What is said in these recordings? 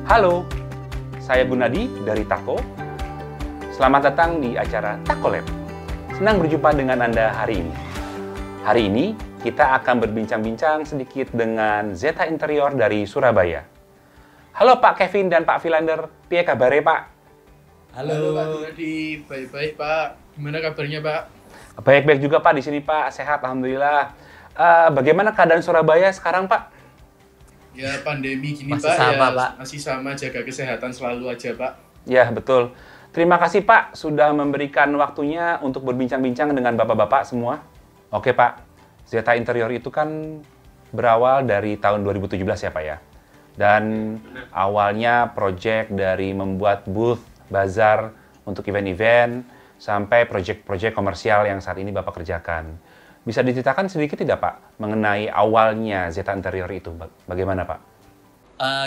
Halo, saya Gunadi dari Tako. Selamat datang di acara Tako Lab. Senang berjumpa dengan Anda hari ini. Hari ini kita akan berbincang-bincang sedikit dengan Zeta Interior dari Surabaya. Halo Pak Kevin dan Pak Philander, piye kabare Pak? Halo Pak Gunadi, baik-baik Pak. Gimana kabarnya Pak? Baik-baik juga Pak di sini Pak, sehat alhamdulillah. Bagaimana keadaan Surabaya sekarang Pak? Ya pandemi gini masih Pak, sama, ya Pak. masih sama, jaga kesehatan selalu aja Pak. Ya betul. Terima kasih Pak sudah memberikan waktunya untuk berbincang-bincang dengan Bapak-Bapak semua. Oke Pak, Zeta Interior itu kan berawal dari tahun 2017 ya Pak ya. Dan awalnya project dari membuat booth, bazar untuk event-event, sampai project-project komersial yang saat ini Bapak kerjakan. Bisa diceritakan sedikit tidak Pak mengenai awalnya Zeta Interior itu? Bagaimana Pak?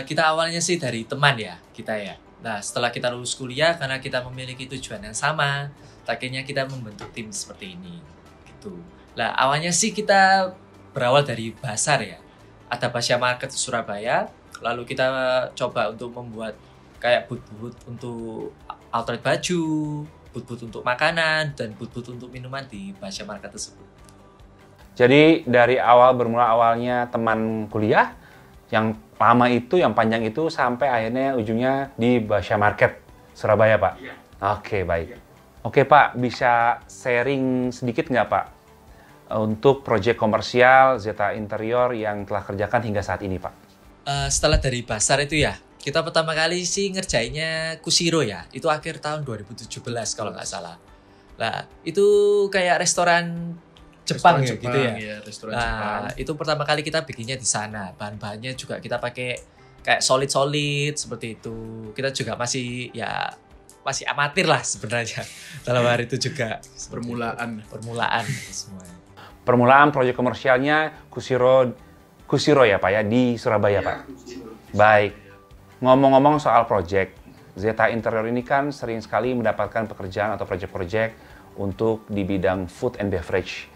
Kita awalnya sih dari teman ya, kita ya. Nah, setelah kita lulus kuliah, karena kita memiliki tujuan yang sama, akhirnya kita membentuk tim seperti ini. Gitu. Nah, awalnya sih kita berawal dari Basar ya. Ada Basya Market di Surabaya, lalu kita coba untuk membuat kayak booth-booth untuk outlet baju, booth-booth untuk makanan, dan booth-booth untuk minuman di Basya Market tersebut. Jadi dari bermula awalnya teman kuliah, yang lama itu, yang panjang itu, sampai akhirnya ujungnya di Basya Market, Surabaya Pak? Iya. Oke, baik. Iya. Oke Pak, bisa sharing sedikit nggak Pak untuk proyek komersial Zeta Interior yang telah kerjakan hingga saat ini Pak? Setelah dari Basar itu ya, kita pertama kali sih ngerjainnya Kushiro ya, itu akhir tahun 2017 kalau nggak salah. Nah, itu kayak restoran Jepang ya gitu ya. Ya restoran Nah, Jepang. itu pertama kali kita bikinnya di sana. Bahan-bahannya juga kita pakai kayak solid-solid seperti itu. Kita juga masih amatir lah sebenarnya. Dalam hari itu juga permulaan semua. Permulaan proyek komersialnya Kushiro ya Pak ya, di Surabaya Pak? Baik. Ngomong-ngomong soal proyek, Zeta Interior ini kan sering sekali mendapatkan pekerjaan atau proyek-proyek untuk di bidang food and beverage.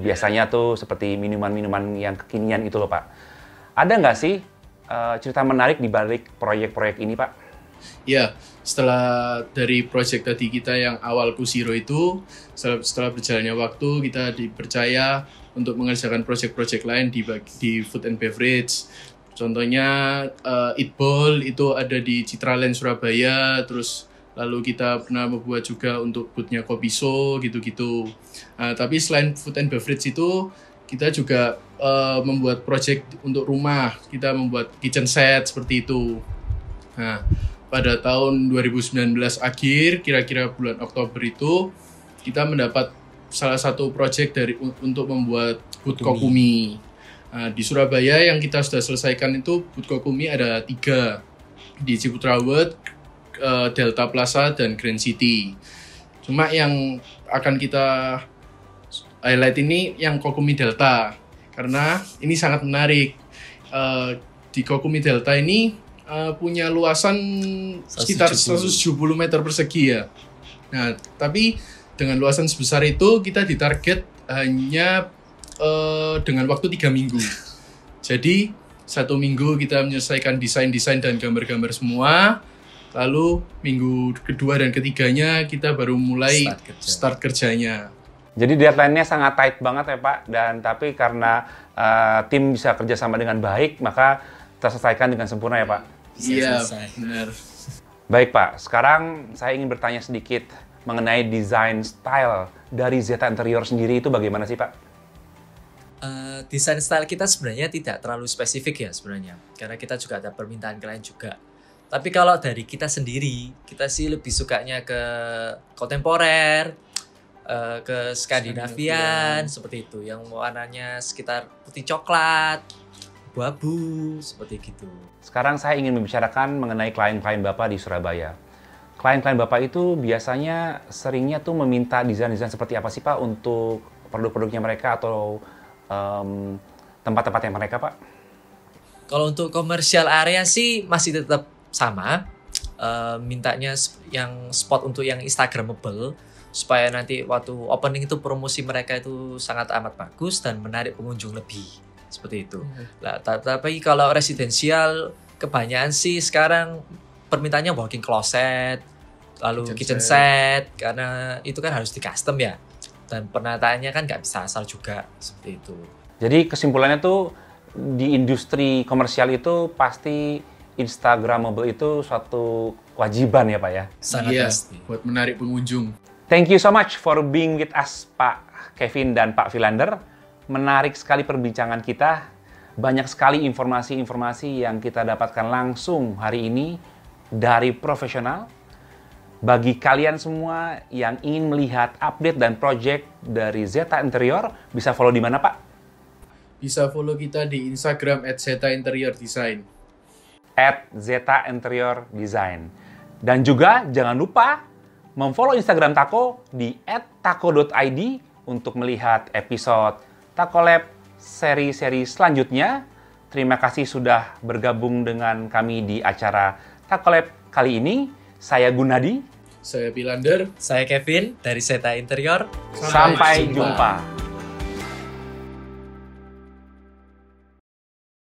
Biasanya tuh seperti minuman-minuman yang kekinian itu loh Pak. Ada nggak sih cerita menarik di balik proyek-proyek ini Pak? Ya, setelah dari proyek tadi kita yang awal Kushiro itu, setelah berjalannya waktu kita dipercaya untuk mengerjakan proyek-proyek lain di food and beverage. Contohnya Eatball itu ada di Citraland Surabaya, terus lalu kita pernah membuat juga untuk booth-nya Kopiso gitu-gitu. Tapi selain food and beverage itu, kita juga membuat project untuk rumah. Kita membuat kitchen set seperti itu. Nah, pada tahun 2019 akhir, kira-kira bulan Oktober itu, kita mendapat salah satu project untuk membuat booth Kokumi. Di Surabaya yang kita sudah selesaikan itu booth Kokumi ada 3. Di Ciputra World, Delta Plaza, dan Grand City. Cuma yang akan kita highlight ini yang Kokumi Delta, karena ini sangat menarik. Di Kokumi Delta ini punya luasan sekitar 170 meter persegi ya. Nah, tapi dengan luasan sebesar itu kita ditarget hanya dengan waktu 3 minggu. Jadi 1 minggu kita menyelesaikan desain-desain dan gambar-gambar semua. Lalu minggu kedua dan ketiganya kita baru mulai start kerjanya. Jadi deadline-nya sangat tight banget ya Pak, dan tapi karena tim bisa kerja sama dengan baik, maka terselesaikan dengan sempurna ya Pak? Iya, benar. Baik Pak, sekarang saya ingin bertanya sedikit mengenai desain style dari Zeta Interior sendiri itu bagaimana sih Pak? Desain style kita sebenarnya tidak terlalu spesifik ya sebenarnya, karena kita juga ada permintaan klien juga. Tapi kalau dari kita sendiri, kita sih lebih sukanya ke kontemporer, ke Skandinavian, seperti itu. Yang warnanya sekitar putih coklat, abu-abu, seperti gitu. Sekarang saya ingin membicarakan mengenai klien-klien Bapak di Surabaya. Klien-klien Bapak itu biasanya seringnya tuh meminta desain-desain seperti apa sih Pak untuk produk-produknya mereka atau tempat-tempatnya mereka Pak? Kalau untuk komersial area sih masih tetap sama, mintanya yang spot untuk yang Instagramable, supaya nanti waktu opening itu promosi mereka itu sangat amat bagus dan menarik pengunjung lebih, seperti itu. Nah, tapi kalau residensial kebanyakan sih sekarang permintaannya walk-in closet, lalu kitchen set, karena itu kan harus di custom ya. Dan penataannya kan nggak bisa asal juga, seperti itu. Jadi kesimpulannya tuh di industri komersial itu pasti Instagramable itu suatu kewajiban ya Pak ya? Sangat Iya, pasti. buat menarik pengunjung. Thank you so much for being with us Pak Kevin dan Pak Philander. Menarik sekali perbincangan kita. Banyak sekali informasi-informasi yang kita dapatkan langsung hari ini dari profesional. Bagi kalian semua yang ingin melihat update dan project dari Zeta Interior, bisa follow di mana Pak? Bisa follow kita di Instagram @zeta_interior_design. @Zeta Interior Design. Dan juga jangan lupa memfollow Instagram Tako di @tako.id untuk melihat episode Tako Lab seri-seri selanjutnya. Terima kasih sudah bergabung dengan kami di acara Tako Lab kali ini. Saya Gunadi. Saya Philander. Saya Kevin dari Zeta Interior. Sampai jumpa.